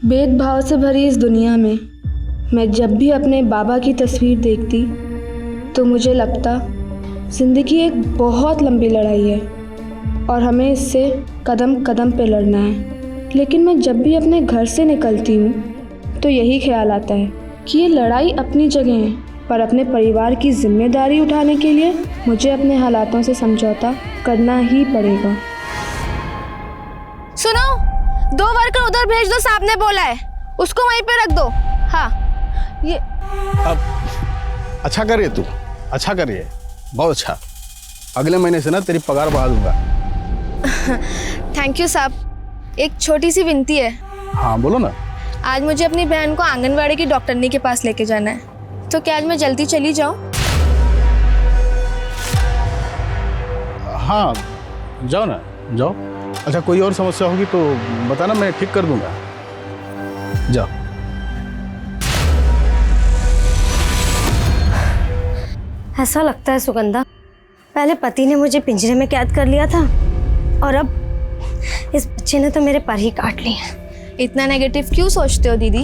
भेदभाव से भरी इस दुनिया में मैं जब भी अपने बाबा की तस्वीर देखती तो मुझे लगता ज़िंदगी एक बहुत लंबी लड़ाई है और हमें इससे कदम कदम पे लड़ना है। लेकिन मैं जब भी अपने घर से निकलती हूँ तो यही ख्याल आता है कि ये लड़ाई अपनी जगह है, पर अपने परिवार की जिम्मेदारी उठाने के लिए मुझे अपने हालातों से समझौता करना ही पड़ेगा। सुनो, 2 वर्कर उधर भेज दो, साहब ने बोला है, उसको वहीं पे रख दो। हाँ ये अच्छा करिए तू, अच्छा करिए, बहुत अच्छा। अगले महीने से ना तेरी पगार बढ़ा दूंगा। थैंक यू साहब। एक छोटी सी विनती है। हाँ बोलो ना। आज मुझे अपनी बहन को आंगनवाड़ी की डॉक्टरनी के पास लेके जाना है, तो क्या आज मैं जल्दी चली जाऊँ? हाँ जाओ ना, जाओ। अच्छा कोई और समस्या होगी तो बताना, मैं ठीक कर दूंगा। जाओ। ऐसा लगता है सुगंधा, पहले पति ने मुझे पिंजरे में कैद कर लिया था और अब इस बच्चे ने तो मेरे पर ही काट लिए। इतना नेगेटिव क्यों सोचते हो दीदी?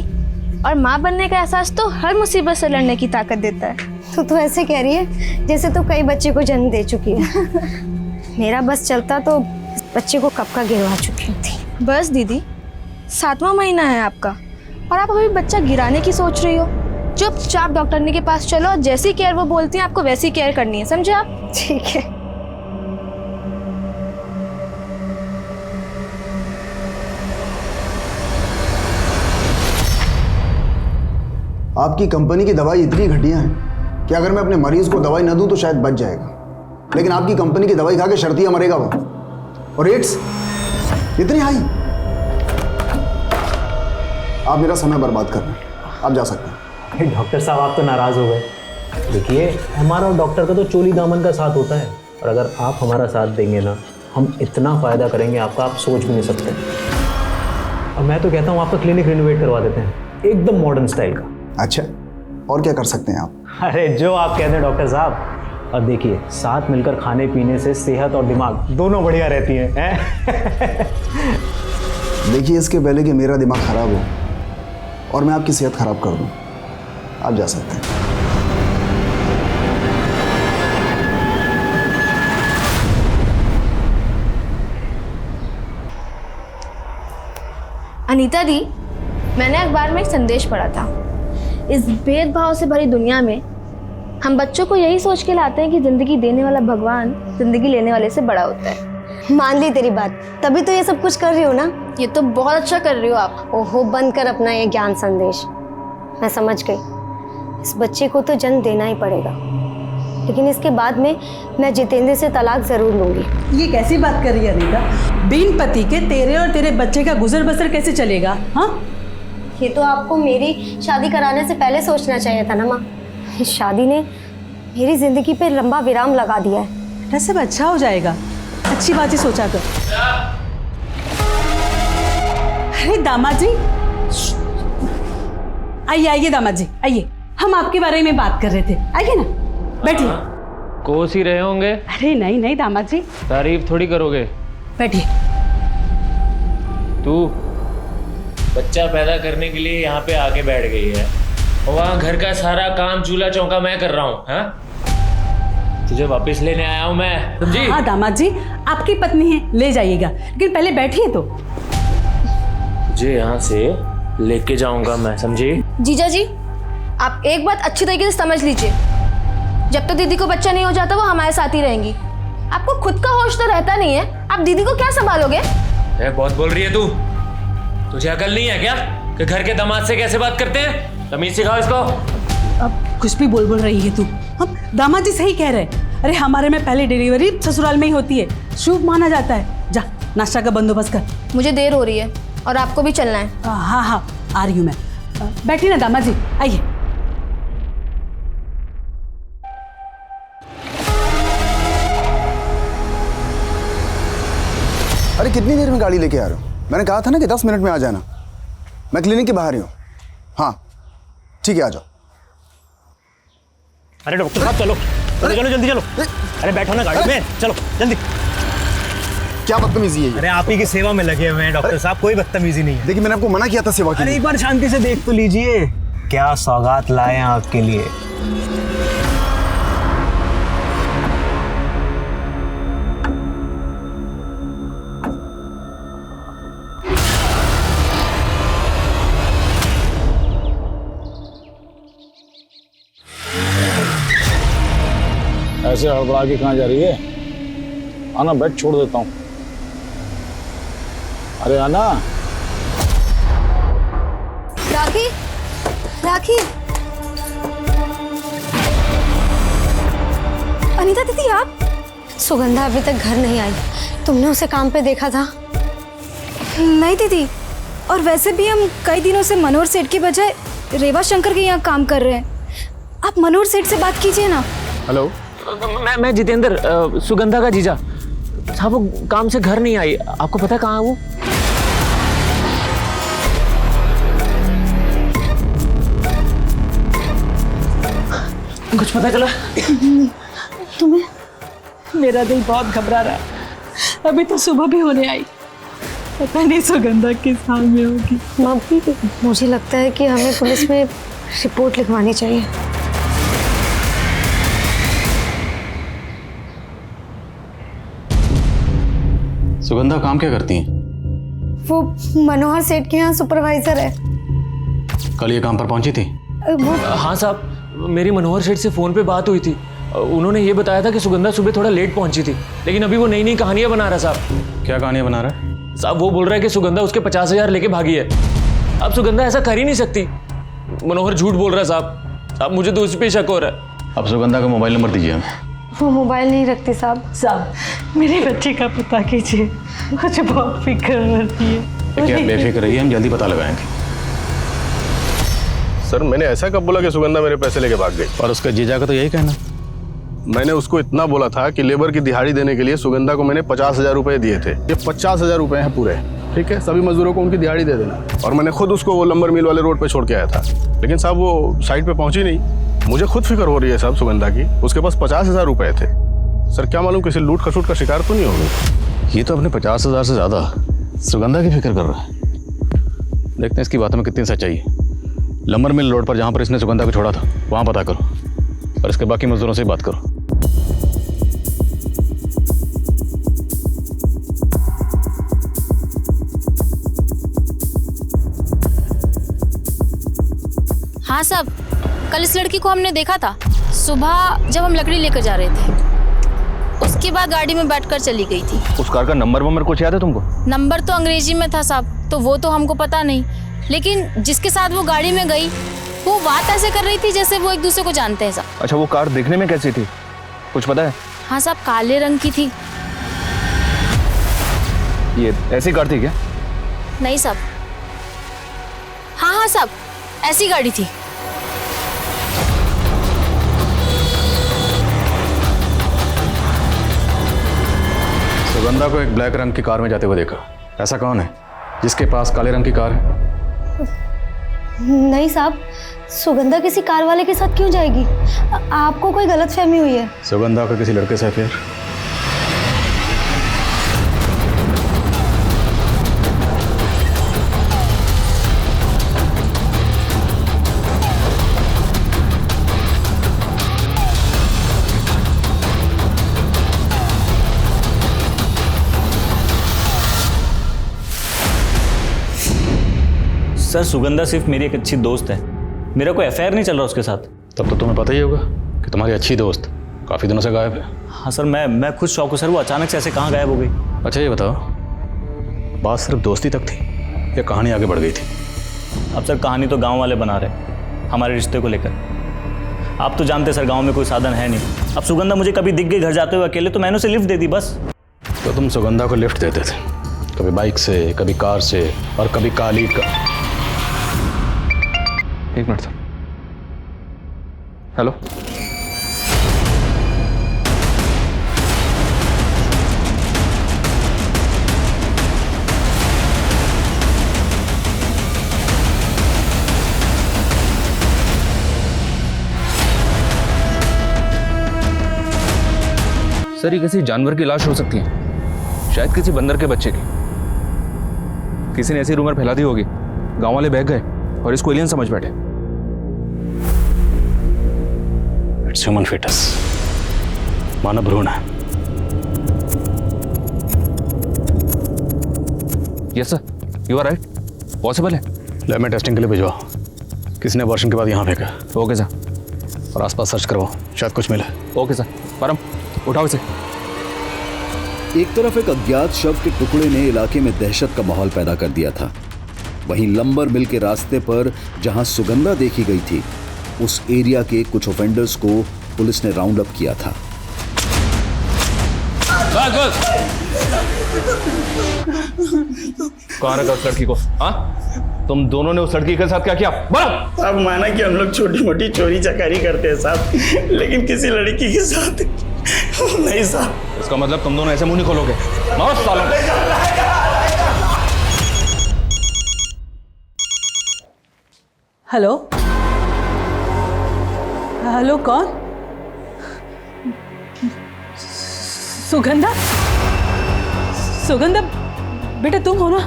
और माँ बनने का एहसास तो हर मुसीबत से लड़ने की ताकत देता है। तू तो ऐसे कह रही है जैसे तू कई बच्चे को जन्म दे चुकी है। मेरा बस चलता तो इस बच्चे को कब का गिरवा चुकी थी। बस दीदी, 7वां महीना है आपका और आप अभी बच्चा गिराने की सोच रही हो। चुपचाप डॉक्टरनी के पास चलो और जैसी केयर वो बोलती हैं आपको वैसी केयर करनी है, समझे आप? ठीक है। आपकी कंपनी की दवाई इतनी घटिया है कि अगर मैं अपने मरीज को दवाई न दूं तो शायद बच जाएगा, लेकिन आपकी कंपनी की दवाई खा के शर्तिया मरेगा वो। और रेट्स इतनी हाई। आप मेरा समय बर्बाद कर रहे हैं, आप जा सकते हैं। डॉक्टर साहब आप तो नाराज़ हो गए। देखिए, हमारा और डॉक्टर का तो चोली दामन का साथ होता है, और अगर आप हमारा साथ देंगे ना, हम इतना फ़ायदा करेंगे आपका, आप सोच भी नहीं सकते। और मैं तो कहता हूँ आपका क्लिनिक रिनोवेट करवा देते हैं, एकदम मॉडर्न स्टाइल का। अच्छा, और क्या कर सकते हैं आप? अरे जो आप कहते हैं डॉक्टर साहब। और देखिए, साथ मिलकर खाने पीने से सेहत और दिमाग दोनों बढ़िया रहती हैं। देखिए, इसके पहले कि मेरा दिमाग खराब हो और मैं आपकी सेहत खराब कर दूं, आप जा सकते हैं। अनीता दी, मैंने अखबार में एक संदेश पढ़ा था। इस भेदभाव से भरी दुनिया में हम बच्चों को यही सोच के लाते हैं कि जिंदगी देने वाला भगवान जिंदगी लेने वाले से बड़ा होता है। मान ली तेरी बात, तभी तो ये सब कुछ कर रही हो ना। ये तो बहुत अच्छा कर रही हो आप। ओहो, बंद कर अपना ये ज्ञान संदेश। मैं समझ गई, इस बच्चे को तो जन्म देना ही पड़ेगा, लेकिन इसके बाद में मैं जितेंद्र से तलाक जरूर लूंगी। ये कैसी बात कर रही है अनीता? बिन पति के तेरे और तेरे बच्चे का गुजर बसर कैसे चलेगा? हाँ, ये तो आपको मेरी शादी कराने से पहले सोचना चाहिए था ना माँ। इस शादी ने मेरी जिंदगी पे लंबा विराम लगा दिया है। बेटा सब अच्छा हो जाएगा, अच्छी बात ही सोचा कर। अरे दामाद जी, आइए आइए दामाद जी आइए, हम आपके बारे में बात कर रहे थे। आइए ना, बैठिए। कोस ही रहे होंगे। अरे नहीं नहीं दामाद जी, तारीफ थोड़ी करोगे। बैठिए। तू बच्चा पैदा करने के लिए यहाँ पे आके बैठ गई है और वहाँ घर का सारा काम चूल्हा चौका मैं कर रहा हूँ। हाँ, तुझे वापस लेने आया हूँ मैं, समझी? हाँ दामाद जी, आपकी पत्नी है, ले जाइएगा, लेकिन पहले बैठिए तो। तुझे यहाँ से लेके जाऊंगा मैं, समझी? जीजा जी, आप एक बात अच्छी तरीके से समझ लीजिए, जब तक दीदी को बच्चा नहीं हो जाता वो हमारे साथ ही रहेंगी। आपको खुद का होश तो रहता नहीं है, आप दीदी को क्या संभालोगे? बहुत बोल रही है तू। तुझे अकल नहीं है क्या कि घर के दामाद से कैसे बात करते हैं? तमीज सिखाओ इसको। अब कुछ भी बोल रही है तू। हम दामाद जी सही कह रहे हैं। अरे हमारे में पहले डिलीवरी ससुराल में ही होती है, शुभ माना जाता है। जा नाश्ता का बंदोबस्त कर। मुझे देर हो रही है और आपको भी चलना है। हाँ हाँ आ रही हूँ मैं। बैठिए ना दामाद जी, आइए। अरे कितनी देर में गाड़ी लेके आ रहे हो? मैंने कहा था ना कि 10 मिनट में आ जाना। मैं क्लिनिक के बाहर ही हूँ। हाँ ठीक है, आ जाओ। अरे डॉक्टर साहब चलो, चलो जल्दी चलो। अरे बैठो ना गाड़ी में, चलो जल्दी। क्या बदतमीजी है ये? अरे आप ही की सेवा में लगे हुए हैं डॉक्टर साहब, कोई बदतमीजी नहीं है। देखिए मैंने आपको मना किया था सेवा के अरे लिए। एक बार शांति से देख तो लीजिए, क्या सौगात लाए हैं आपके लिए। ऐसे हड़बड़ा के कहाँ जा रही है? आना, बेड छोड़ देता हूँ। अरे आना। राखी, राखी। अनीता दीदी आप? सुगंधा अभी तक घर नहीं आई। तुमने उसे काम पे देखा था? नहीं दीदी, और वैसे भी हम कई दिनों से मनोहर सेठ की बजाय रेवा शंकर के यहाँ काम कर रहे हैं। आप मनोहर सेठ से बात कीजिए ना। हेलो। मैं जितेंद्र, सुगंधा का जीजा साहब। वो काम से घर नहीं आई, आपको पता है कहाँ है वो? कुछ पता चला? तुम्हें? मेरा दिल बहुत घबरा रहा है। अभी तो सुबह भी होने आई, पता नहीं सुगंधा किस हाल में होगी। मम्मी, मुझे लगता है कि हमें पुलिस में रिपोर्ट लिखवानी चाहिए। सुगंधा काम क्या करती हैं? वो मनोहर सेठ के यहाँ सुपरवाइजर है। कल ये काम पर पहुंची थी? वो हाँ साहब, मेरी मनोहर सेठ से फ़ोन पे बात हुई थी। उन्होंने ये बताया था कि सुगंधा सुबह थोड़ा लेट पहुंची थी, लेकिन अभी वो नई नई कहानियां बना रहा साहब। क्या कहानियां बना रहा है? साहब वो बोल रहा है कि सुगंधा उसके 50,000 लेके भागी है। अब सुगंधा ऐसा कर ही नहीं सकती। मनोहर झूठ बोल रहा है साहब, मुझे तो उस पर शक हो रहा है। अब सुगंधा का मोबाइल नंबर दीजिए हमें। वो मोबाइल नहीं रखती साहब। साहब मेरे बच्चे का पता कीजिए, मुझे बहुत फिक्र होती है। क्या बेफिक्र रहिए, हम जल्दी पता लगाएंगे। सर मैंने ऐसा कब बोला कि सुगंधा मेरे पैसे लेके भाग गई? और उसका जीजा का तो यही कहना। मैंने उसको इतना बोला था कि लेबर की दिहाड़ी देने के लिए सुगंधा को मैंने 50,000 रुपए दिए थे। ये 50,000 रुपए हैं पूरे, ठीक है? सभी मजदूरों को उनकी दिहाड़ी दे देना। और मैंने खुद उसको वो लंबर मिल वाले रोड पे छोड़ के आया था, लेकिन साहब वो साइड पे पहुंची नहीं। मुझे खुद फिक्र हो रही है साहब सुगंधा की। उसके पास 50,000 रुपए थे। सर क्या मालूम किसी लूट खसूट का शिकार तो नहीं हो गई? ये तो अपने 50,000 से ज्यादा सुगंधा की फिक्र कर रहा है। देखते हैं इसकी बातों में कितनी सच्चाई है। लंबर मिल रोड पर जहाँ पर इसने सुगंधा को छोड़ा था वहाँ पता करो, और इसके बाकी मजदूरों से बात करो। हाँ साहब, कल इस लड़की को हमने देखा था सुबह जब हम लकड़ी लेकर जा रहे थे। उसके बाद गाड़ी में बैठकर चली गई थी। उस कार का नंबर कुछ याद है तुमको? नंबर तो अंग्रेजी में था साहब, तो वो तो हमको पता नहीं, लेकिन जिसके साथ वो गाड़ी में गई वो बात ऐसे कर रही थी जैसे वो एक दूसरे को जानते हैं साहब। अच्छा, वो कार देखने में कैसी थी, कुछ पता है? हाँ साहब, काले रंग की थी। ये ऐसी कार थी क्या? नहीं साहब। हाँ साहब, ऐसी गाड़ी थी। सुगंधा को एक ब्लैक रंग की कार में जाते हुए देखा। ऐसा कौन है जिसके पास काले रंग की कार है? नहीं साहब, सुगंधा किसी कार वाले के साथ क्यों जाएगी? आपको कोई गलतफहमी हुई है। सुगंधा का किसी लड़के से अफेयर? सर सुगंधा सिर्फ मेरी एक अच्छी दोस्त है, मेरा कोई अफेयर नहीं चल रहा उसके साथ। तब तो तुम्हें पता ही होगा कि तुम्हारी अच्छी दोस्त काफ़ी दिनों से गायब है। हाँ सर, मैं खुद शौक हूँ सर, वो अचानक से ऐसे कहाँ गायब हो गई? अच्छा ये बताओ, बात सिर्फ दोस्ती तक थी या कहानी आगे बढ़ गई थी? अब सर कहानी तो गांव वाले बना रहे हमारे रिश्ते को लेकर। आप तो जानते सर गांव में कोई साधन है नहीं। अब सुगंधा मुझे कभी दिख गई घर जाते हुए अकेले तो मैंने उसे लिफ्ट दे दी बस। तो तुम सुगंधा को लिफ्ट देते थे, कभी बाइक से, कभी कार से, और कभी काली का। एक मिनट सर। हेलो, सर ये किसी जानवर की लाश हो सकती है। शायद किसी बंदर के बच्चे की। किसी ने ऐसी रूमर फैला दी होगी, गांव वाले बहक गए और इसको एलियन समझ बैठे। इट्स ह्यूमन fetus, मानव भ्रूण है। Yes sir, you are right, possible है। लैब में टेस्टिंग के लिए भिजवाओ। किसी ने अबॉर्शन के बाद यहाँ फेंका। Okay sir. और आसपास सर्च करवाओ, शायद कुछ मिले। Okay sir. परम उठाओ इसे। एक तरफ एक अज्ञात शव के टुकड़े ने इलाके में दहशत का माहौल पैदा कर दिया था, वहीं लंबर मिल के रास्ते पर जहां सुगंधा देखी गई थी, उस एरिया के कुछ ऑफेंडर्स को पुलिस ने राउंड अप किया था। कहाँ रखा उस लड़की को? हाँ, तुम दोनों ने उस लड़की के साथ क्या किया? बोलो। साहब माना कि हम लोग छोटी मोटी चोरी चकारी करते हैं साहब, लेकिन किसी लड़की के साथ नहीं साहब। इसका मतलब तुम दोनों ऐसे मुंह नहीं खोलोगे। मारो सालों। हेलो हेलो, कौन? सुगंधा? सुगंधा बेटा तुम हो ना?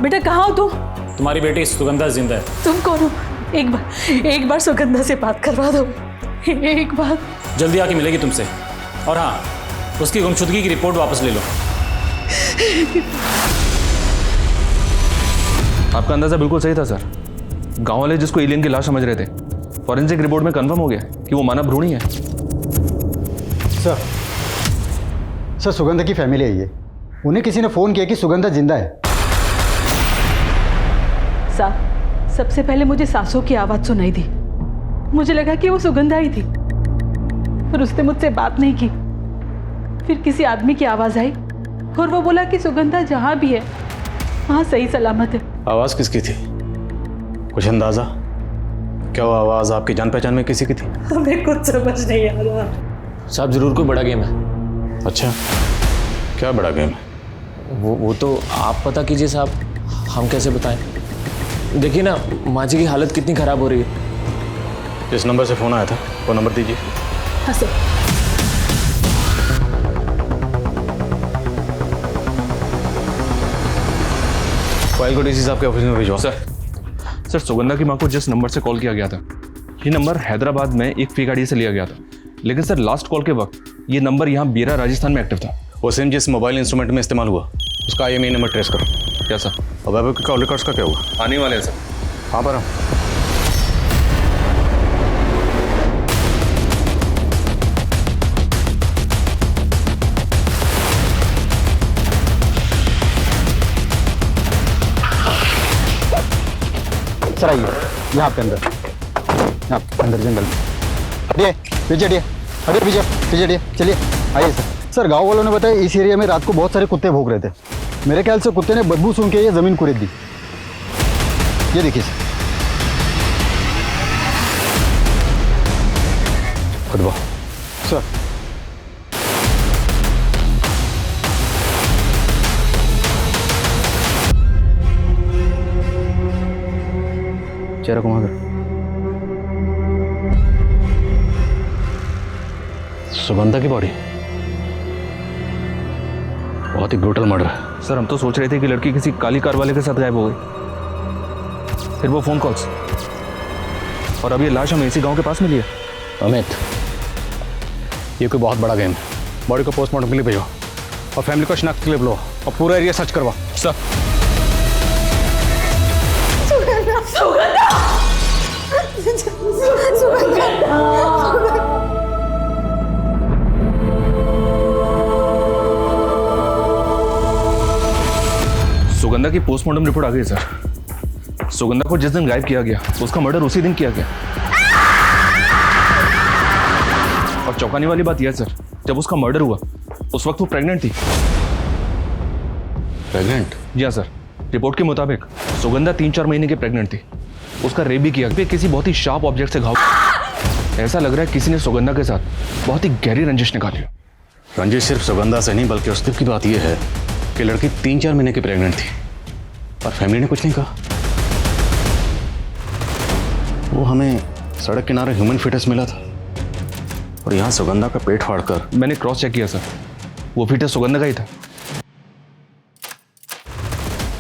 बेटा कहाँ हो तुम? तुम्हारी बेटी सुगंधा जिंदा है। तुम कौन हो? एक बार सुगंधा से बात करवा दो, एक बार। जल्दी आके मिलेगी तुमसे। और हाँ, उसकी गुमशुदगी की रिपोर्ट वापस ले लो। आपका अंदाजा बिल्कुल सही था सर। गांव वाले जिसको एलियन की लाश समझ रहे थे, फॉरेंसिक रिपोर्ट में कंफर्म हो गया कि वो मानव भ्रूण ही है। सर सुगंधा की फैमिली आई है, उन्हें किसी ने फोन किया कि सुगंधा जिंदा है। सबसे पहले मुझे सांसों की आवाज सुनाई दी, मुझे लगा कि वो सुगंधा ही थी, पर उसने मुझसे बात नहीं की। फिर किसी आदमी की आवाज आई और वो बोला कि सुगंधा जहां भी है वहां सही सलामत है। आवाज किसकी थी? कुछ अंदाजा? क्या वो आवाज आपकी जान पहचान में किसी की थी? हमें कुछ समझ नहीं आ रहा। साहब जरूर कोई बड़ा गेम है। अच्छा, क्या बड़ा गेम है? वो तो आप पता कीजिए साहब, हम कैसे बताएं? देखिए ना, माँ जी की हालत कितनी खराब हो रही है। जिस नंबर से फोन आया था वो नंबर दीजिए। हाँ सर। फाइल को डीसी साहब के ऑफिस में भिजवाओ। सर सुगंधा की माँ को जिस नंबर से कॉल किया गया था, ये नंबर हैदराबाद में एक फेक आईडी से लिया गया था, लेकिन सर लास्ट कॉल के वक्त ये नंबर यहाँ बेरा राजस्थान में एक्टिव था। वो सिम जिस मोबाइल इंस्ट्रूमेंट में इस्तेमाल हुआ उसका IMEI नंबर ट्रेस करो। क्या सर? और वैभव के कॉल रिकॉर्ड्स का क्या हुआ? आने वाले हैं सर। हाँ पर सर आइए, यहाँ पे अंदर, यहाँ अंदर जंगल में। हटिए पीछे, हटिए हटिए पीछे पीछे हटिए, चलिए आइए सर। सर गांव वालों ने बताया इस एरिया में रात को बहुत सारे कुत्ते भौंक रहे थे। मेरे ख्याल से कुत्ते ने बदबू सुन के ये ज़मीन कुरेद दी। ये देखिए सर। खुदबा सर। चेहरा घुमा कर। सुगंधा की बॉडी, बहुत ही ब्रूटल मर्डर है। सर हम तो सोच रहे थे कि लड़की किसी काली कार वाले के साथ गायब हो गई, फिर वो फोन कॉल्स, और अब ये लाश हमें इसी गांव के पास मिली है। अमित, ये कोई बहुत बड़ा गेम है। बॉडी को पोस्टमार्टम के लिए भेजो और फैमिली को शनाख्त के लिए बुलाओ और पूरा एरिया सर्च करवाओ। सर सुगंधा की पोस्टमार्टम रिपोर्ट आ गई सर। सुगंधा को जिस दिन गायब किया गया उसका मर्डर उसी दिन किया गया। और चौंकाने वाली बात यह सर, जब उसका मर्डर हुआ उस वक्त वो प्रेग्नेंट थी। प्रेग्नेंट? जी हाँ सर, रिपोर्ट के मुताबिक सुगंधा 3-4 महीने की प्रेग्नेंट थी। उसका रेप भी किया, किसी बहुत ही शार्प ऑब्जेक्ट से घाव। ऐसा लग रहा है किसी ने सुगंधा के साथ बहुत ही गहरी रंजिश निकाली। रंजिश सिर्फ सुगंधा से नहीं बल्कि उस दिन की बात यह है कि लड़की 3-4 महीने की प्रेग्नेंट थी और फैमिली ने कुछ नहीं कहा। वो हमें सड़क किनारे ह्यूमन fetus मिला था और यहाँ सुगंधा का पेट फाड़कर। मैंने क्रॉस चेक किया सर, वो फीटस सुगंधा का ही था।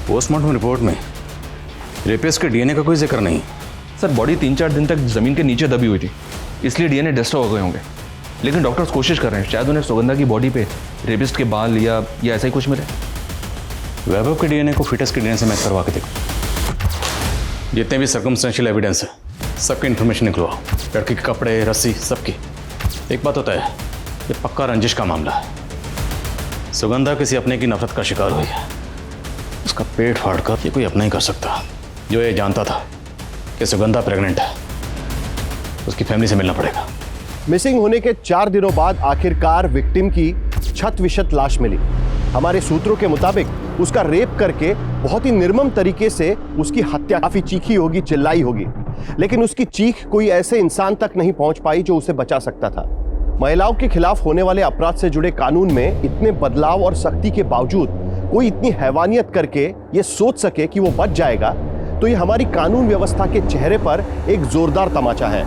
पोस्टमार्टम रिपोर्ट में रेपिस्ट के डीएनए का कोई जिक्र नहीं। सर बॉडी 3-4 दिन तक जमीन के नीचे दबी हुई थी, इसलिए डीएनए डिस्टर्ब हो गए होंगे। लेकिन डॉक्टर्स कोशिश कर रहे हैं, शायद उन्हें सुगंधा की बॉडी पे रेपिस्ट के बाल या ऐसा ही कुछ मिले। वैभव के डीएनए को फीटस के डीएनए से मैच करवा के देखो। जितने भी सर्कमस्टेंशियल एविडेंस है सबकी इन्फॉर्मेशन निकलवाओ, लड़की के कपड़े, रस्सी, सबकी। एक बात होता है, ये पक्का रंजिश का मामला है। सुगंधा किसी अपने की नफरत का शिकार हुई है। उसका पेट फाड़ कर ये कोई अपना ही कर सकता। जो ये जानता था कि सुगंधा प्रेग्नेंट है, उसकी फैमिली से मिलना पड़ेगा। मिसिंग होने के 4 दिनों बाद आखिरकार विक्टिम की छत विशत लाश मिली। हमारे सूत्रों के मुताबिक उसका रेप करके बहुत ही निर्मम तरीके से उसकी हत्या, काफी चीखी होगी, चिल्लाई होगी, लेकिन उसकी चीख कोई ऐसे इंसान तक नहीं पहुंच पाई जो उसे बचा सकता था। महिलाओं के खिलाफ होने वाले अपराध से जुड़े कानून में इतने बदलाव और सख्ती के बावजूद कोई इतनी हैवानियत करके ये सोच सके कि वो बच जाएगा, तो ये हमारी कानून व्यवस्था के चेहरे पर एक जोरदार तमाचा है।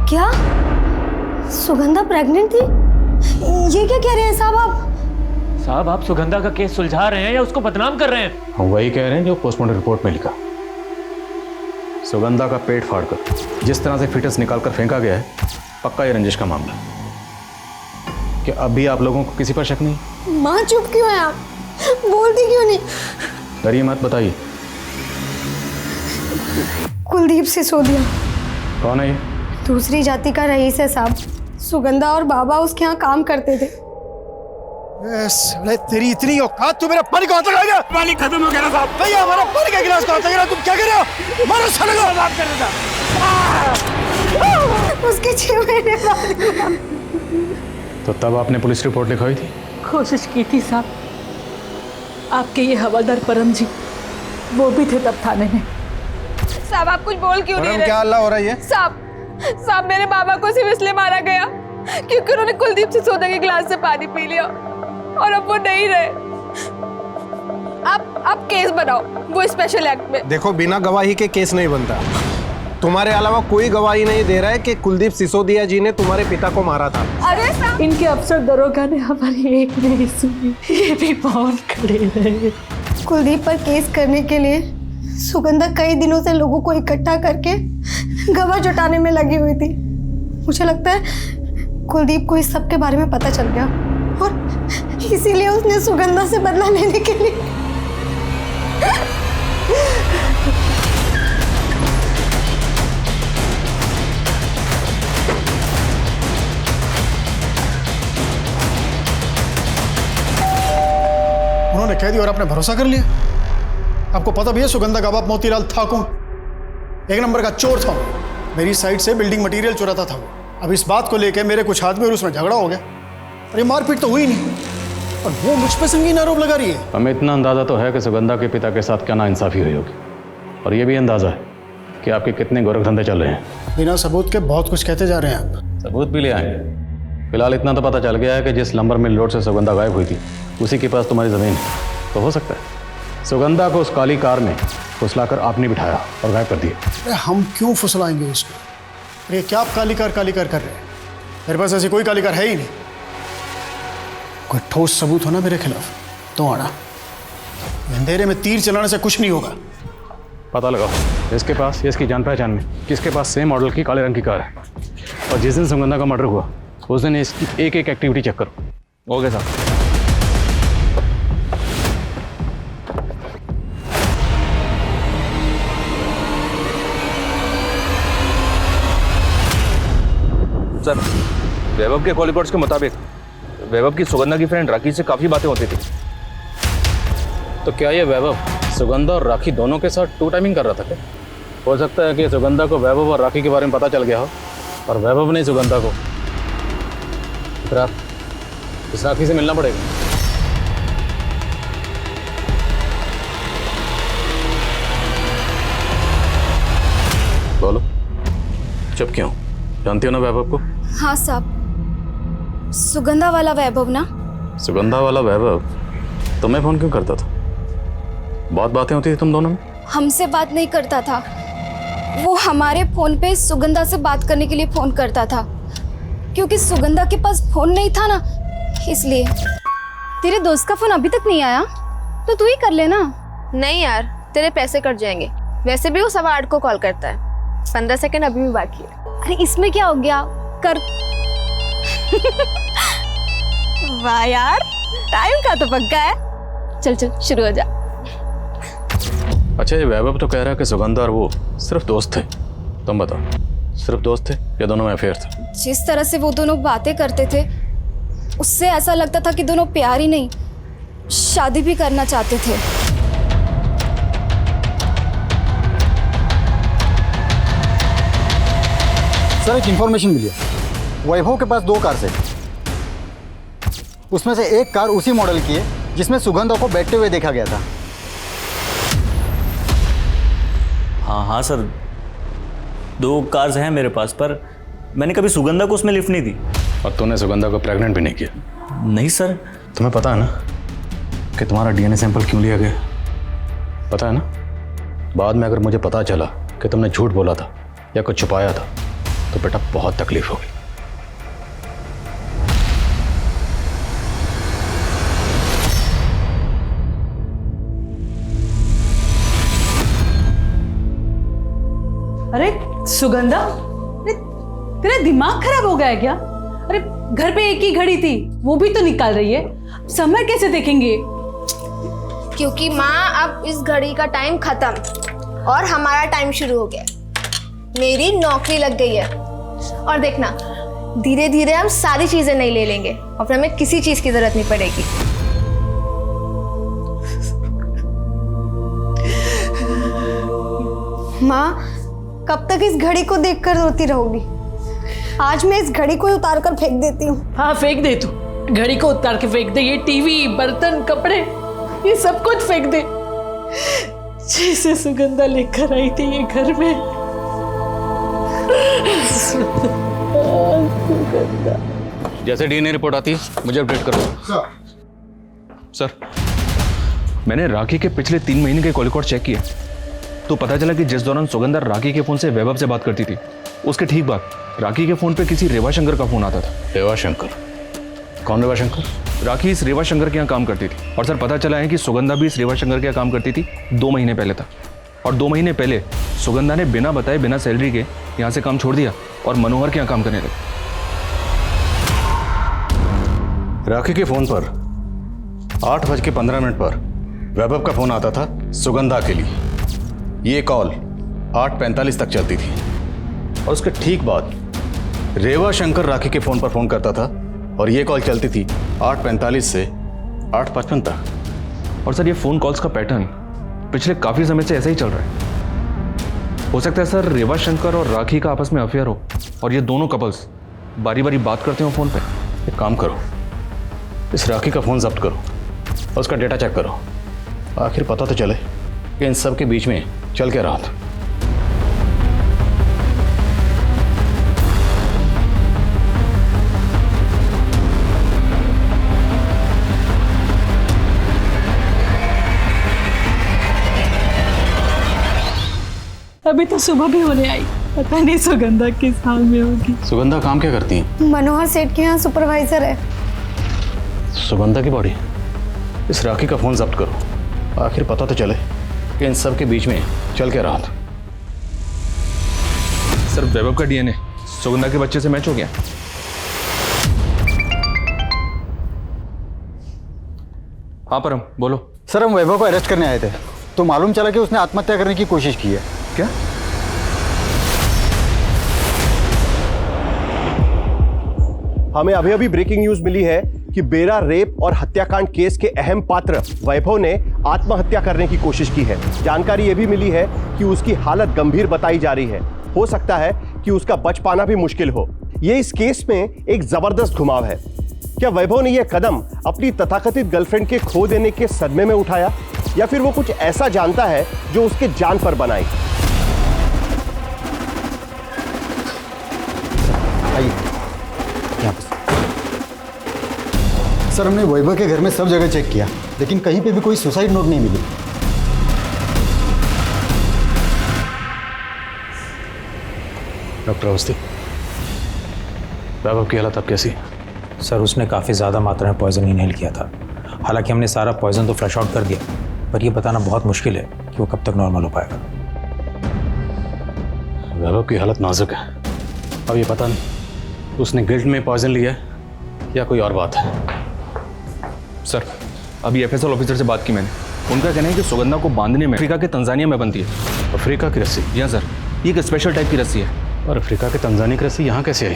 क्या सुगंधा प्रेग्नेंट थी? ये क्या कह रहे हैं साहब आप? साहब आप सुगंधा का केस सुलझा रहे हैं या उसको बदनाम कर रहे हैं? हम वही कह रहे हैं जो पोस्टमार्टम रिपोर्ट में लिखा। सुगंधा का पेट फाड़कर जिस तरह से फीटस निकालकर फेंका गया है, पक्का ये रंजिश का मामला है। क्या अब भी आप लोगों को किसी पर शक नहीं? माँ चुप क्यों है आप? बोलती क्यों नहीं? डरिए मत, बताइए। कुलदीप सिसोदिया। कौन है ये? दूसरी जाति का रईस है साहब। सुगंधा और बाबा उसके यहाँ काम करते थे। तेरी इतनी औकात, तू मेरा पानी कहाँ तक आ गया? पानी खत्म हो गया साहब। भैया हमारा पानी का गिलास कहाँ तक गया? तुम क्या कर रहे हो? मारो साले को। बात कर रहा था। उसके 6 महीने बाद। तो तब आपने पुलिस रिपोर्ट लिखवाई थी? कोशिश की थी साहब। आपके ये हवालदार परम जी, वो भी थे तब थाने में। साहब आप कुछ बोल क्यों नहीं रहे? क्या हल्ला हो रहा है? साहब मेरे बाबा को सिर्फ इसलिए मारा गया क्योंकि उन्होंने कुलदीप सिसोदिया के गिलास से पानी पी लिया और अब वो नहीं रहे। आप केस बनाओ, वो स्पेशल एक्ट में। देखो, बिना गवाही के केस नहीं बनता। तुम्हारे अलावा कोई गवाही नहीं दे रहा है कि कुलदीप सिसोदिया जी ने तुम्हारे पिता को मारा था। अरे साहब, इनके अफसर दरोगा ने हमारी एक नहीं सुनी, ये भी मौन खड़े रहे। कुलदीप पर केस करने के लिए सुगंधा कई दिनों से लोगों को इकट्ठा करके गवाह जुटाने में लगी हुई थी। मुझे लगता है कुलदीप को इस सब के बारे में पता चल गया और इसीलिए उसने सुगंधा से बदला लेने के लिए उन्होंने कह दिया और आपने भरोसा कर लिया। आपको पता भी है सुगंधा का बाप मोतीलाल था कौन? एक नंबर का चोर था वो। मेरी साइड से बिल्डिंग मटेरियल चुराता था वो। अब इस बात को लेकर मेरे कुछ आदमी और उसमें झगड़ा हो गया। अरे मारपीट तो हुई नहीं, और वो मुझ पर संगीन आरोप लगा रही है। हमें इतना अंदाजा तो है कि सुगंधा के पिता के साथ क्या नाइंसाफी हुई होगी, और ये भी अंदाजा है कि आपके कितने गोरख धंधे चल रहे हैं। बिना सबूत के बहुत कुछ कहते जा रहे हैं आप। सबूत भी ले आएंगे। फिलहाल इतना तो पता चल गया है कि जिस लंबर मिल रोड से सुगंधा गायब हुई थी उसी के पास तुम्हारी ज़मीन है। तो हो सकता है सुगंधा को उस काली कार में फुसलाकर आपने बिठाया और गायब कर दिया। अरे हम क्यों फुसलाएंगे उसको? अरे क्या आप काली कार कर रहे हैं? मेरे पास ऐसी कोई काली कार है ही नहीं। कोई ठोस सबूत हो ना मेरे खिलाफ तो आना। अंधेरे में तीर चलाने से कुछ नहीं होगा। पता लगाओ इसके पास, इसकी जान पहचान में किसके पास सेम मॉडल की काले रंग की कार है, और जिस दिन सुगंधा का मर्डर हुआ उस दिन इसकी एक एक्टिविटी चेक करो। ओके साहब। सर, वैभव के कॉल रिकॉर्ड्स के मुताबिक वैभव की सुगंधा की फ्रेंड राखी से काफ़ी बातें होती थी। तो क्या ये वैभव सुगंधा और राखी दोनों के साथ टू टाइमिंग कर रहा था क्या? हो सकता है कि सुगंधा को वैभव और राखी के बारे में पता चल गया हो और वैभव ने सुगंधा को। फिर आप इस राखी से मिलना पड़ेगा। बोलो, चुप क्यों? जानती हो ना वैभव को? हाँ साहब, सुगंधा वाला वैभव ना? सुगंधा वाला वैभव तुम्हें फोन क्यों करता था? बहुत बातें होती थी तुम दोनों में? हमसे बात नहीं करता था, वो हमारे फ़ोन पे सुगंधा से बात करने के लिए फ़ोन करता था, क्योंकि सुगंधा के पास फ़ोन नहीं था ना, इसलिए। तेरे दोस्त का फ़ोन अभी तक नहीं आया तो तू ही कर लेना। नहीं यार, तेरे पैसे कट जाएंगे। वैसे भी वो 8:15 को कॉल करता है। 15 सेकंड अभी भी बाकी है। अरे इसमें क्या हो गया, कर। वाह यार, टाइम का तो पक्का है। चल चल शुरू हो जा। अच्छा, ये वैभव तो कह रहा है कि सुगंधा और वो सिर्फ दोस्त थे। तुम बताओ, सिर्फ दोस्त थे या दोनों में अफेयर था? जिस तरह से वो दोनों बातें करते थे उससे ऐसा लगता था कि दोनों प्यार ही नहीं, शादी भी करना चाहते थे। सर, एक इंफॉर्मेशन मिली है। वैभव के पास 2 कार है, उसमें से एक कार उसी मॉडल की है जिसमें सुगंधा को बैठते हुए देखा गया था। हाँ हाँ सर, 2 कार्स हैं मेरे पास, पर मैंने कभी सुगंधा को उसमें लिफ्ट नहीं दी। और तूने सुगंधा को प्रेग्नेंट भी नहीं किया? नहीं सर। तुम्हें पता है ना कि तुम्हारा डीएनए सैंपल क्यों लिया गया? पता है ना, बाद में अगर मुझे पता चला कि तुमने झूठ बोला था या कुछ छुपाया था तो बेटा बहुत तकलीफ होगी। अरे सुगंधा, अरे तेरा दिमाग खराब हो गया है क्या? अरे घर पे एक ही घड़ी थी, वो भी तो निकाल रही है। समय कैसे देखेंगे? क्योंकि माँ अब इस घड़ी का टाइम खत्म और हमारा टाइम शुरू हो गया। मेरी नौकरी लग गई है और देखना, धीरे धीरे हम सारी चीजें नहीं ले लेंगे और फिर हमें किसी चीज की जरूरत नहीं पड़ेगी। माँ, कब तक इस घड़ी को देखकर रोती रहोगी? आज मैं इस घड़ी को उतार कर फेंक देती हूँ। हाँ फेंक दे, तू घड़ी को उतार के फेंक दे। ये टीवी, बर्तन, कपड़े, ये सब कुछ फेंक दे। जैसे सुगंधा लेकर आई थी ये घर में। जैसे डीएनए रिपोर्ट आती है मुझे अपडेट करो। सर, मैंने राखी के पिछले 3 महीने के कॉल रिकॉर्ड चेक किए तो पता चला कि जिस दौरान सुगंधा राखी के फोन से वैभव से बात करती थी, उसके ठीक बाद राखी के फोन पे किसी रेवा शंकर का फोन आता था। रेवा शंकर? कौन रेवा शंकर? राखी इस रेवा शंकर के यहाँ काम करती थी और सर पता चला है कि सुगंधा भी इस रेवा शंकर के यहाँ काम करती थी 2 महीने पहले तक। और 2 महीने पहले सुगंधा ने बिना बताए, बिना सैलरी के यहाँ से काम छोड़ दिया और मनोहर के यहाँ काम करने लगी। राखी के फोन पर 8:15 पर वैभव का फोन आता था सुगंधा के लिए। ये कॉल 8:45 तक चलती थी और उसके ठीक बाद रेवा शंकर राखी के फोन पर फोन करता था और ये कॉल चलती थी 8:45 से 8:55 तक। और सर ये फोन कॉल्स का पैटर्न पिछले काफी समय से ऐसा ही चल रहा है। हो सकता है सर रेवा शंकर और राखी का आपस में अफेयर हो और ये दोनों कपल्स बारी बारी बात करते हो फोन पे। एक काम करो, इस राखी का फोन जब्त करो और उसका डेटा चेक करो, आखिर पता तो चले कि इन सब के बीच में चल क्या रहा था। अभी तो सुबह भी होने आई, पता नहीं सुगंधा किस हाल में होगी। सुगंधा काम क्या करती है? मनोहर सेठ के यहाँ सुपरवाइजर है। सुगंधा की बॉडी? इस राखी का फोन जब्त करो, आखिर पता तो चले कि इन सब के बीच में चल क्या रहा था। सर वैभव का डीएनए सुगंधा के बच्चे से मैच हो गया। हाँ परम बोलो। सर, हम वैभव को अरेस्ट करने आए थे तो मालूम चला कि उसने आत्महत्या करने की कोशिश की है। क्या? हमें अभी अभी ब्रेकिंग न्यूज मिली है कि बेरा रेप और हत्याकांड केस के अहम पात्र वैभव ने आत्महत्या करने की कोशिश की है। जानकारी यह भी मिली है कि उसकी हालत गंभीर बताई जा रही है। हो सकता है कि उसका बच पाना भी मुश्किल हो। यह इस केस में एक जबरदस्त घुमाव है। क्या वैभव ने यह कदम अपनी तथाकथित गर्लफ्रेंड के खो देने के सदमे में उठाया या फिर वो कुछ ऐसा जानता है जो उसके जान पर बनाए? सर, हमने वैभव के घर में सब जगह चेक किया लेकिन कहीं पे भी कोई सुसाइड नोट नहीं मिली। डॉक्टर अवस्थी, वैभव की हालत अब कैसी? सर उसने काफ़ी ज़्यादा मात्रा में पॉइजन इनहेल किया था। हालांकि हमने सारा पॉइजन तो फ्लश आउट कर दिया, पर यह बताना बहुत मुश्किल है कि वो कब तक नॉर्मल हो पाएगा। वैभव की हालत नाजुक है। अब ये पता नहीं उसने गिल्ट में पॉइजन लिया है या कोई और बात है। सर अभी एफएसएल ऑफिसर से बात की मैंने, उनका कहना है कि सुगंधा को बांधने में अफ्रीका के तंजानिया में बनती है। अफ्रीका की रस्सी? जी हाँ सर, ये एक स्पेशल टाइप की रस्सी है। और अफ्रीका के तंजानिया की रस्सी यहाँ कैसे आई?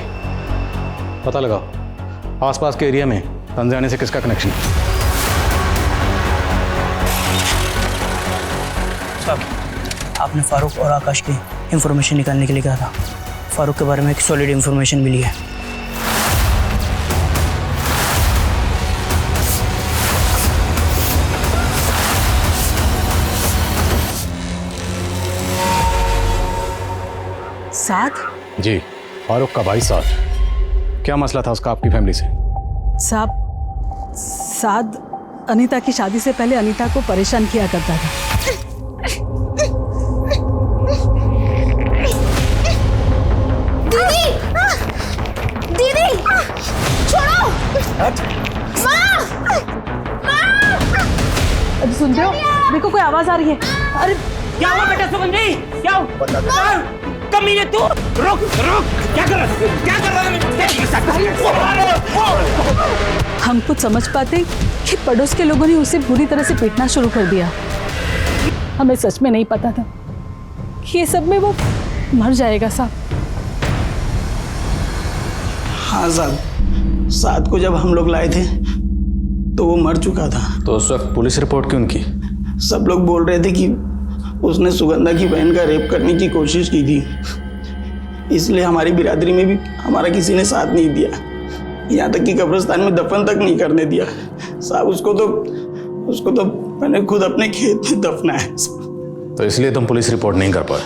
पता लगाओ आसपास के एरिया में तंजानिया से किसका कनेक्शन है। साहब आपने फारूक और आकाश की इंफॉर्मेशन निकालने के लिए कहा था। फारूक के बारे में एक सॉलिड इंफॉर्मेशन मिली है। साथ? जी, फारूक का भाई साथ। क्या मसला था उसका आपकी फैमिली से? साद अनीता की शादी से पहले अनीता को परेशान किया करता था। दीदी! दीदी! छोड़ो! अब सुन रहे हो? देखो कोई आवाज आ रही है। अरे क्या हुआ बेटा सुगंधी? क्या हुआ? कमीने तू! रुक रुक! क्या कर रहा है? हम कुछ समझ पाते कि पड़ोस के लोगों ने उसे बुरी तरह से पीटना शुरू कर दिया। हमें सच में नहीं पता था कि ये सब में वो मर जाएगा साहब। हाँ साहब, साथ को जब हम लोग लाए थे तो वो मर चुका था। तो उस वक्त पुलिस रिपोर्ट क्यों की? सब लोग बोल रहे थे कि उसने सुगंधा की बहन का रेप करने की कोशिश की थी, इसलिए हमारी बिरादरी में भी हमारा किसी ने साथ नहीं दिया। यहाँ तक कि कब्रिस्तान में दफन तक नहीं करने दिया साहब। उसको तो मैंने खुद अपने खेत में दफनाया। तो इसलिए तुम पुलिस रिपोर्ट नहीं कर पाए।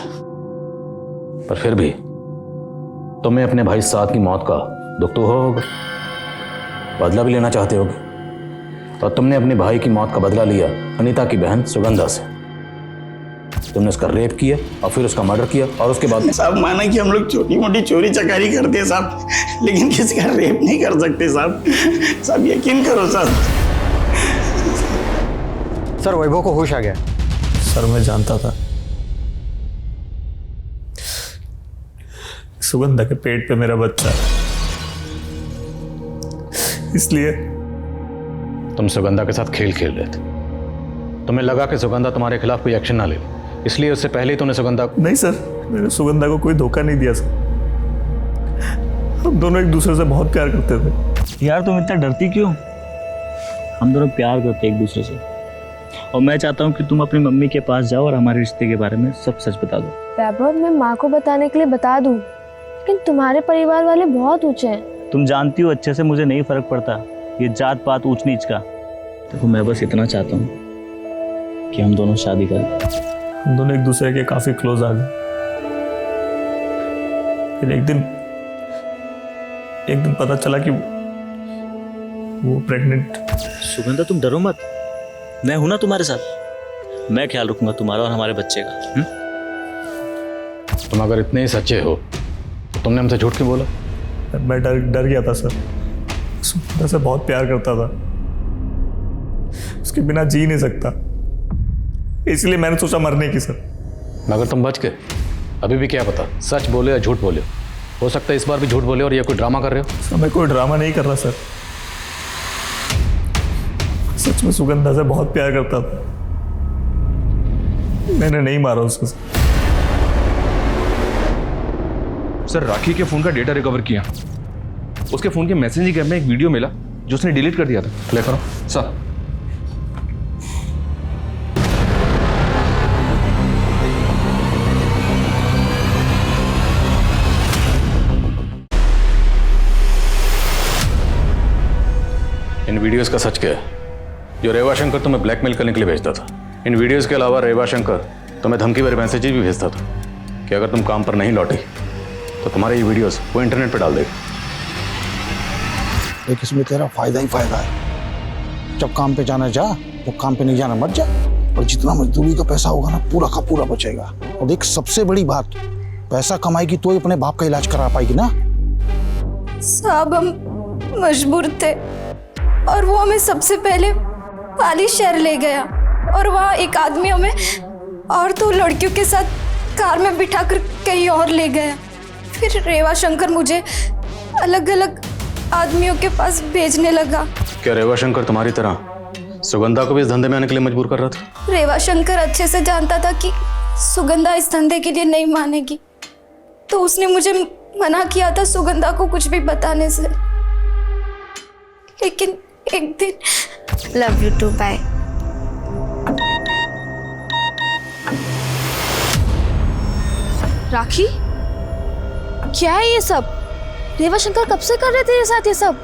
पर फिर भी तुम्हें अपने भाई साथ की मौत का दुख तो होगा, बदला भी लेना चाहते होगे। और तुमने अपने भाई की मौत का बदला लिया अनीता की बहन सुगंधा से। तुमने उसका रेप किया और फिर उसका मर्डर किया और उसके बाद साहब माना कि हम लोग छोटी मोटी चोरी चकारी करते हैं साहब, लेकिन किसी का रेप नहीं कर सकते साहब। साहब यकीन करो साहब। सर वैभव को होश आ गया। सर मैं जानता था सुगंधा के पेट पे मेरा बच्चा है, इसलिए तुम सुगंधा के साथ खेल खेल रहे थे। तुम्हें लगा कि सुगंधा तुम्हारे खिलाफ कोई एक्शन ना ले, इसलिए उससे पहले ही तुमने सुगंधा। नहीं सर, मैंने सुगंधा को कोई धोखा नहीं दिया सर। हम दोनों एक दूसरे से बहुत प्यार करते थे। यार तुम इतना डरती क्यों? हम दोनों प्यार करते एक दूसरे से, और मैं चाहता हूँ कि तुम अपनी मम्मी के पास जाओ और हमारे रिश्ते के बारे में सब सच बता दो। वैभव, मैं माँ को बताने के लिए बता दूँ, लेकिन तुम्हारे परिवार वाले बहुत ऊंचे हैं। तुम जानती हो अच्छे से, मुझे नहीं फर्क पड़ता ये जात पात ऊंच नीच का। देखो मैं बस इतना चाहता हूँ कि हम दोनों शादी करें। हम दोनों एक दूसरे के काफी क्लोज आ गए। फिर एक दिन पता चला कि वो प्रेग्नेंट। सुगंधा तुम डरो मत, मैं हूं ना तुम्हारे साथ। मैं ख्याल रखूंगा तुम्हारा और हमारे बच्चे का। तुम अगर इतने ही सच्चे हो तो तुमने हमसे झूठ क्यों बोला? मैं डर गया था सर। सुगंधा से बहुत प्यार करता था, उसके बिना जी नहीं सकता, इसलिए मैंने सोचा मरने की सर। मगर तुम बच गए। अभी भी क्या पता सच बोले या झूठ बोले। हो सकता है इस बार भी झूठ बोले और ये कोई ड्रामा कर रहे हो। सर मैं कोई ड्रामा नहीं कर रहा सर, सच में सुगंधा से बहुत प्यार करता था। मैंने नहीं मारा उसको। सर राखी के फोन का डेटा रिकवर किया। उसके फोन के मैसेजिंग ऐप में एक वीडियो मिला जो उसने डिलीट कर दिया था। प्ले करो सर। इन वीडियोस का सच क्या है? जो रेवा शंकर तुम्हें ब्लैकमेल करने के लिए भेजता था। इन वीडियोस के अलावा रेवा शंकर तुम्हें धमकी भरे मैसेजेस भी भेजता था कि अगर तुम काम पर नहीं लौटे तो तुम्हारे ये वीडियोस वो इंटरनेट पर डाल देगा। एक इसमें तेरा फायदा ही फायदा है। जब काम पे जाना जा, जब काम पे नहीं जाना मत जा। और जितना मजदूरी का पैसा होगा ना पूरा का पूरा बचेगा। और एक सबसे बड़ी बात, पैसा कमाएगी तो ही अपने बाप का इलाज करा पाएगी ना। साहब हम मजबूर थे और वो हमें सबसे पहले पाली शहर ले गया और वहाँ एक आदमी हमें और 2 लड़कियों के साथ कार में बिठाकर कहीं और ले गया। फिर रेवा शंकर मुझे अलग अलग आदमियों के पास भेजने लगा। क्या रेवा शंकर तुम्हारी तरह सुगंधा को भी इस धंधे में आने के लिए मजबूर कर रहा था? रेवा शंकर अच्छे से जानता था कि सुगंधा इस धंधे के लिए नहीं मानेगी, तो उसने मुझे मना किया था सुगंधा को कुछ भी बताने से। लेकिन एक दिन लव यू टू, बाय। राखी, क्या है ये सब? रेवा शंकर कब से कर रहे थे ये साथ ये सब?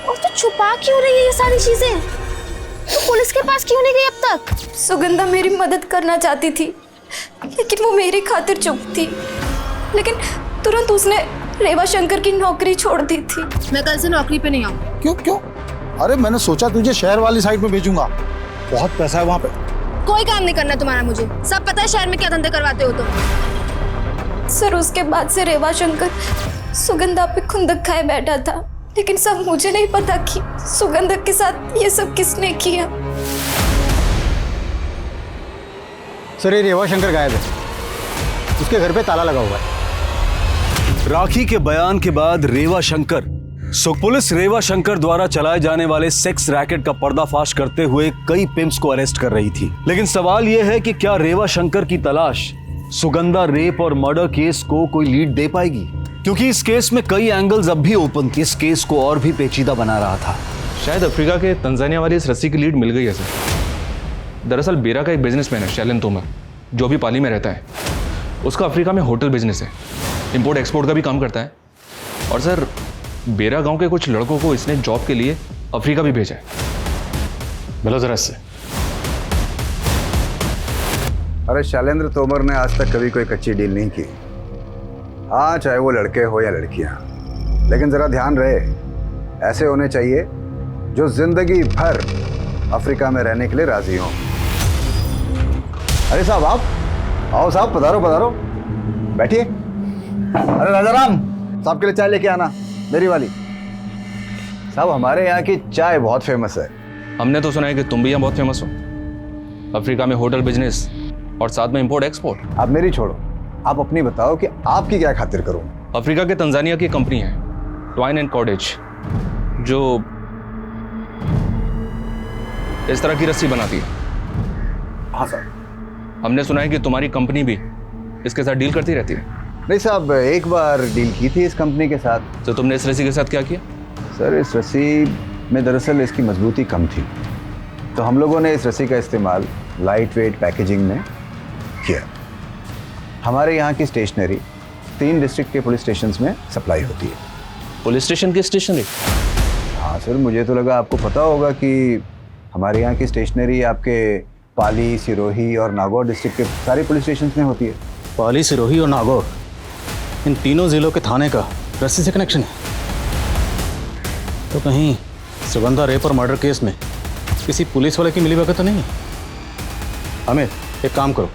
और तो छुपा क्यों रही है ये सारी चीजें? तो पुलिस के पास क्यों नहीं गई अब तक? सुगंधा मेरी मदद करना चाहती थी, लेकिन वो मेरी खातिर चुप थी। लेकिन तुरंत उसने रेवा शंकर की नौकरी छोड़ दी थी। मैं कल से नौकरी पे नहीं आऊँ। क्यों क्यों? अरे मैंने सोचा तुझे शहर वाली साइड में भेजूंगा, बहुत पैसा है वहाँ पे। कोई काम नहीं करना तुम्हारा, मुझे सब पता है शहर में क्या धंधे करवाते हो तुम। सर उसके बाद से रेवा शंकर सुगंधा पे खुंदक खाए बैठा था, लेकिन सब मुझे नहीं पता कि सुगंधा के साथ ये सब किसने किया। सर ये रेवा शंकर गायब है, उसके घर पे ताला लगा हुआ है। राखी के बयान के बाद रेवा शंकर पुलिस रेवा शंकर द्वारा चलाए जाने वाले सेक्स रैकेट का पर्दाफाश करते हुए कई पिम्प्स को अरेस्ट कर रही थी। लेकिन सवाल यह है कि क्या रेवा शंकर की तलाश सुगंधा रेप और मर्डर केस को कोई लीड दे पाएगी? क्योंकि इस केस में कई एंगल्स अब भी ओपन थे, इस केस को और भी पेचीदा बना रहा था। शायद अफ्रीका के तंजानिया वाली इस रस्सी की लीड मिल गई है सर। दरअसल बेरा का एक बिजनेसमैन है शैलन तोमर, जो भी पाली में रहता है। उसका अफ्रीका में होटल बिजनेस है, इंपोर्ट एक्सपोर्ट का भी काम करता है। और सर बेरा गांव के कुछ लड़कों को इसने जॉब के लिए अफ्रीका भी भेजा है। मिलो जरा इससे। अरे शैलेंद्र तोमर ने आज तक कभी कोई कच्ची डील नहीं की। हाँ, चाहे वो लड़के हो या लड़कियां, लेकिन जरा ध्यान रहे, ऐसे होने चाहिए जो जिंदगी भर अफ्रीका में रहने के लिए राजी हों। अरे साहब आप आओ साहब, पधारो पधारो, बैठिए। अरे राजाराम साहब के लिए चाय लेके आना, मेरी वाली। साहब हमारे यहाँ की चाय बहुत फेमस है। हमने तो सुना है कि तुम भी यहाँ बहुत फेमस हो, अफ्रीका में होटल बिजनेस और साथ में इंपोर्ट एक्सपोर्ट। आप मेरी छोड़ो, आप अपनी बताओ कि आपकी क्या खातिर करूं। अफ्रीका के तंजानिया की कंपनी है ट्वाइन एंड कॉटेज, जो इस तरह की रस्सी बनाती है। हाँ सर। हमने सुना है कि तुम्हारी कंपनी भी इसके साथ डील करती रहती है। नहीं साहब, एक बार डील की थी इस कंपनी के साथ। तो तुमने इस रस्सी के साथ क्या किया? सर इस रस्सी में दरअसल इसकी मजबूती कम थी, तो हम लोगों ने इस रस्सी का इस्तेमाल लाइट वेट पैकेजिंग में किया। हमारे यहाँ की स्टेशनरी 3 डिस्ट्रिक्ट के पुलिस स्टेशन में सप्लाई होती है। पुलिस स्टेशन की स्टेशनरी? हाँ सर, मुझे तो लगा आपको पता होगा कि हमारे यहाँ की स्टेशनरी आपके पाली, सिरोही और नागौर डिस्ट्रिक्ट के सारे पुलिस स्टेशन में होती है। पाली, सिरोही और नागौर, इन तीनों जिलों के थाने का रस्सी से कनेक्शन है। तो कहीं सुगंधा रेप और मर्डर केस में किसी पुलिस वाले की मिलीभगत तो नहीं? अमित, एक काम करो,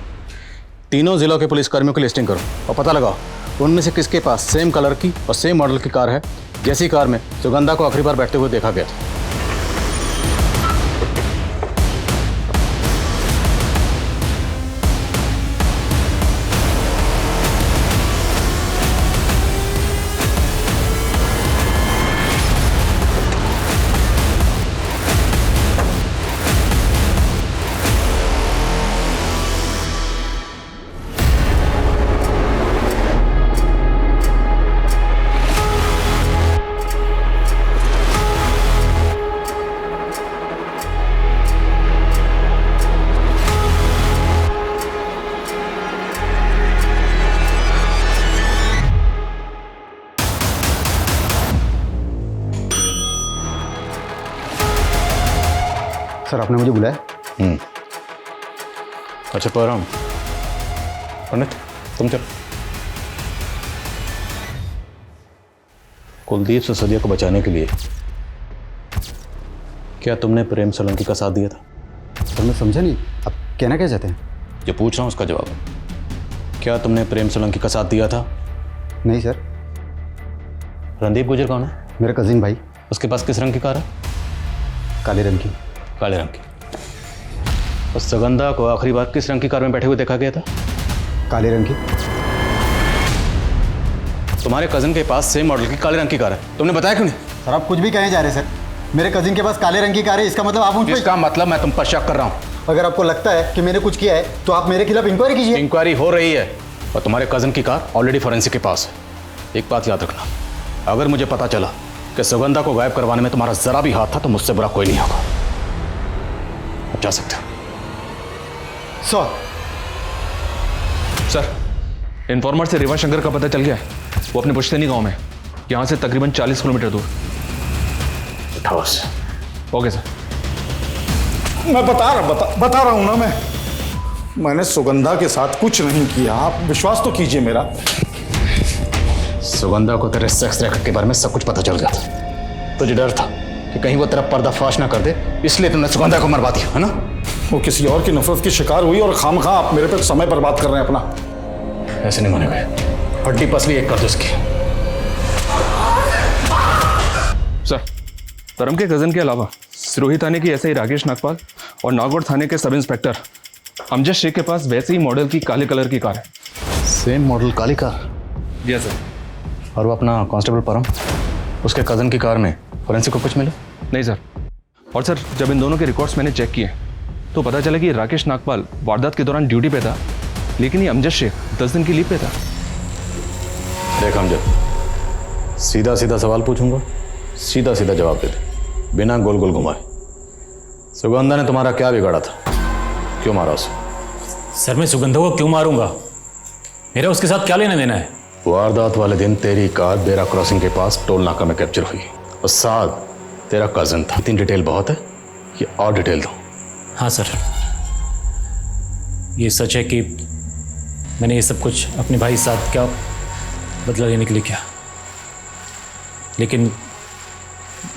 तीनों जिलों के पुलिस कर्मियों की लिस्टिंग करो और पता लगाओ उनमें से किसके पास सेम कलर की और सेम मॉडल की कार है जैसी कार में सुगंधा को आखिरी बार बैठते हुए देखा गया था। सर आपने मुझे बुलाया? अच्छा परम, पंडित तुम चलो। कुलदीप से सदिया को बचाने के लिए क्या तुमने प्रेम सोलंकी का साथ दिया था? सर मैं समझा नहीं, आप कहना क्या चाहते हैं? जो पूछ रहा हूं उसका जवाब। क्या तुमने प्रेम सोलंकी का साथ दिया था? नहीं सर। रणदीप गुजर कौन है? मेरा कजिन भाई। उसके पास किस रंग की कार है? काले रंग की। काले रंग की। और सुगंधा को आखिरी बार किस रंग की कार में बैठे हुए देखा गया था? काले रंग की। तुम्हारे कजिन के पास सेम मॉडल की काले रंग की कार है, तुमने बताया क्यों नहीं? सर आप कुछ भी कहने जा रहे हैं सर। मेरे कजिन के पास काले रंग की कार है, इसका मतलब आप उन इसका मतलब मैं तुम पर शक कर रहा हूँ। अगर आपको लगता है कि मैंने कुछ किया है तो आप मेरे खिलाफ इंक्वायरी कीजिए। इंक्वायरी हो रही है और तुम्हारे कजिन की कार ऑलरेडी फॉरेंसिक के पास है। एक बात याद रखना, अगर मुझे पता चला कि सुगंधा को गायब करवाने में तुम्हारा जरा भी हाथ था तो मुझसे बुरा कोई नहीं होगा। अब जा सकते हो। सर, इन्फॉर्मर से रेवा शंकर का पता चल गया है। वो अपने पुश्तैनी गांव में, यहाँ से तकरीबन 40 किलोमीटर दूर। Okay sir. मैं बता रहा हूं ना, मैंने सुगंधा के साथ कुछ नहीं किया। आप विश्वास तो कीजिए मेरा। सुगंधा को तेरे सेक्स रैकेट के बारे में सब कुछ पता चल गया था। तुझे डर था कि कहीं वो तेरा पर्दाफाश ना कर दे, इसलिए तुमने सुगंधा को मरवा दिया, है ना? वो किसी और की नफरत की शिकार हुई और खामखा आप मेरे पे समय बर्बाद कर रहे हैं अपना। ऐसे नहीं मानेंगे। हड्डी पसली एक कर दो इसकी। सर, तरम के कजन के अलावा सिरोही थाने की एसआई राकेश नागपाल और नागौर थाने के सब इंस्पेक्टर अमजद शेख के पास वैसे ही मॉडल की काले कलर की कार है। सेम मॉडल काली कार? जी सर। और वो अपना कांस्टेबल परम, उसके कजन की कार में फोरेंसिक को कुछ मिला? नहीं सर। और सर, जब इन दोनों के रिकॉर्ड्स मैंने चेक किए तो पता चला कि राकेश नागपाल वारदात के दौरान ड्यूटी पे था, लेकिन ये अमजद शेख 10 दिन की लीव पे था। देख अमजद, सीधा सीधा सवाल पूछूंगा, सीधा सीधा जवाब दे दे, बिना गोल गोल घुमाए। सुगंधा ने तुम्हारा क्या बिगाड़ा था? क्यों मारा उसे? सर, मैं सुगंधा को क्यों मारूंगा? मेरा उसके साथ क्या लेना देना है? वारदात वाले दिन तेरी कार बेरा क्रॉसिंग के पास टोल नाका में कैप्चर हुई और साथ तेरा कजन था। इतनी डिटेल बहुत है, ये और डिटेल दो। हाँ सर, ये सच है कि मैंने ये सब कुछ अपने भाई साथ क्या बदला लेने के लिए किया, लेकिन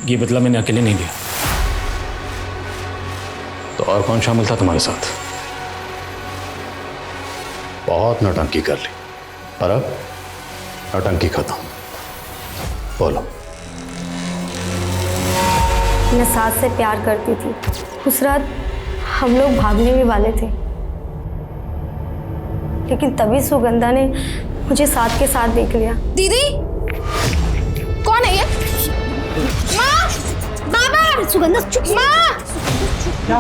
ये बदला मैंने अकेले नहीं दिया। तो और कौन शामिल था तुम्हारे साथ? बहुत नौटंकी कर ली और अब नौटंकी खत्म। बोलो। मैं सास से प्यार करती थी। उस रात हम लोग भागने भी वाले थे, लेकिन तभी सुगंधा ने मुझे साथ के साथ देख लिया। दीदी, कौन है ये? माँ, बाबा, सुगंधा चुप। माँ, क्या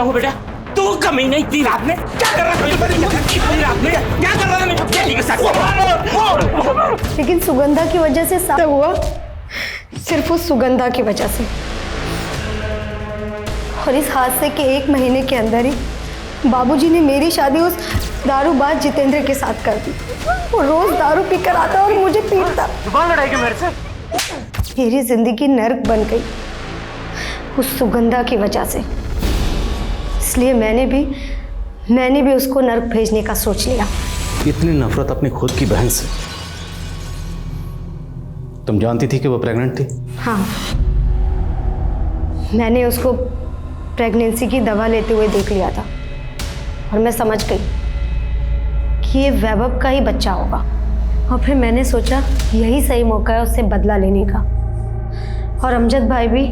हुआ बेटा? तू कमीना इतनी रात में क्या कर रहा था? इतनी रात में क्या कर रहा था? क्या के साथ? लेकिन सुगंधा की वजह से सब हुआ, सिर्फ उस सुगंधा की वजह से। और इस हादसे के 1 महीने के अंदर ही बाबूजी ने मेरी शादी उस दारूबाज जितेंद्र के साथ कर दी। वो रोज दारू पीकर आता और मुझे पीटता। जुबान लड़ाई क्यों मेरे से? मेरी जिंदगी नर्क बन गई उस सुगंधा की वजह से। इसलिए मैंने भी उसको नर्क भेजने का सोच लिया। इतनी नफरत अपनी खुद की बहन से? तुम जानती थी कि वो प्रेग्नेंट थी? हाँ, मैंने उसको प्रेगनेंसी की दवा लेते हुए देख लिया था और मैं समझ गई कि ये वैभव का ही बच्चा होगा। और फिर मैंने सोचा यही सही मौका है उससे बदला लेने का। और अमजद भाई भी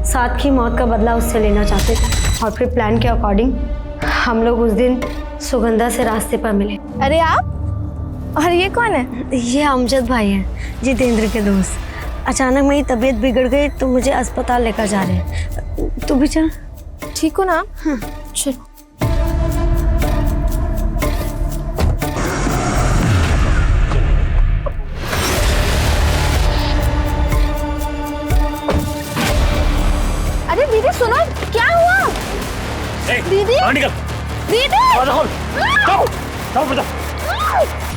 साथ की मौत का बदला उससे लेना चाहते थे। और फिर प्लान के अकॉर्डिंग हम लोग उस दिन सुगंधा से रास्ते पर मिले। अरे आप? और ये कौन है? ये अमजद भाई हैं, जितेंद्र के दोस्त। अचानक मेरी तबीयत बिगड़ गई तो मुझे अस्पताल लेकर जा रहे हैं। तू भी चल। ठीक हो ना? हाँ चल। अरे दीदी सुनो, क्या हुआ? दीदी, दीदी,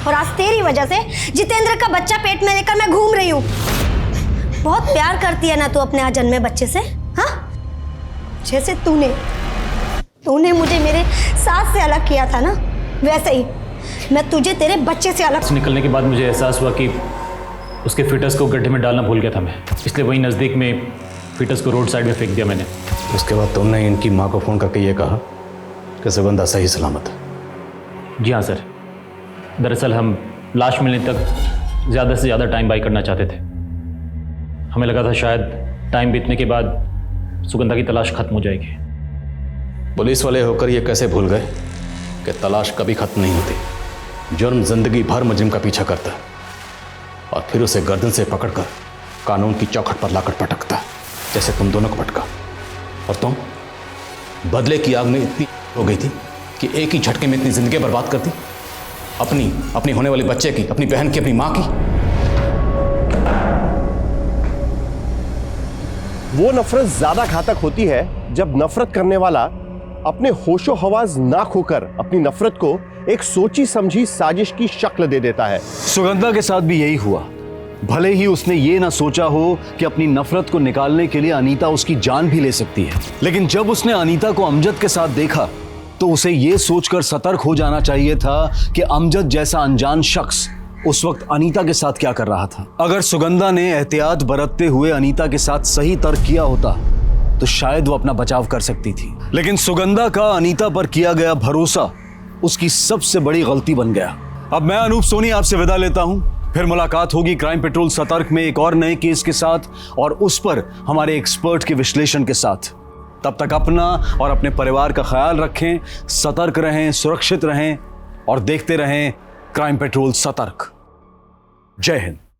और आज तेरी वजह से जितेंद्र का बच्चा पेट में लेकर मैं घूम रही हूँ। बहुत प्यार करती है ना तू अपने अजन्मे बच्चे से? हाँ, जैसे तूने मुझे मेरे सास से अलग किया था ना, वैसे ही मैं तुझे तेरे बच्चे से अलग। निकलने के बाद मुझे एहसास हुआ कि उसके फिटस को गड्ढे में डालना भूल गया था मैं, इसलिए वहीं नज़दीक में फिटस को रोड साइड में फेंक दिया मैंने। उसके बाद तुमने इनकी माँ को फ़ोन करके ये कहा कि सुगंधा सही सलामत है? जी हाँ सर, दरअसल हम लाश मिलने तक ज़्यादा से ज़्यादा टाइम बाई करना चाहते थे। हमें लगा था शायद टाइम बीतने के बाद सुगंधा की तलाश खत्म हो जाएगी। पुलिस वाले होकर ये कैसे भूल गए कि तलाश कभी खत्म नहीं होती। जुर्म जिंदगी भर मुजरिम का पीछा करता है और फिर उसे गर्दन से पकड़कर कानून की चौखट पर लाकर पटकता है, जैसे तुम दोनों को पटका। और तुम बदले की आग में इतनी हो गई थी कि एक ही झटके में इतनी जिंदगी बर्बाद कर दी, अपनी होने वाले बच्चे की, अपनी बहन की, अपनी मां की। वो नफरत ज्यादा घातक होती है जब नफरत करने वाला अपने होशो हवास ना खोकर अपनी नफरत को एक सोची समझी साजिश की शक्ल दे देता है। सुगंधा के साथ भी यही हुआ। भले ही उसने ये ना सोचा हो कि अपनी नफरत को निकालने के लिए अनीता उसकी जान भी ले सकती है, लेकिन जब उसने अनीता को अमजद के साथ देखा तो उसे ये सोचकर सतर्क हो जाना चाहिए था कि अमजद जैसा अनजान शख्स उस वक्त अनीता के साथ क्या कर रहा था। अगर सुगंधा ने एहतियात बरतते हुए अनीता के साथ सही तर्क किया होता तो शायद वो अपना बचाव कर सकती थी, लेकिन सुगंधा का अनीता पर किया गया भरोसा उसकी सबसे बड़ी गलती बन गया। अब मैं अनूप सोनी आपसे विदा लेता हूं। फिर मुलाकात होगी क्राइम पेट्रोल सतर्क में एक और नए केस के साथ और उस पर हमारे एक्सपर्ट के विश्लेषण के साथ। तब तक अपना और अपने परिवार का ख्याल रखें, सतर्क रहें, सुरक्षित रहें और देखते रहें क्राइम पेट्रोल सतर्क। जय हिंद।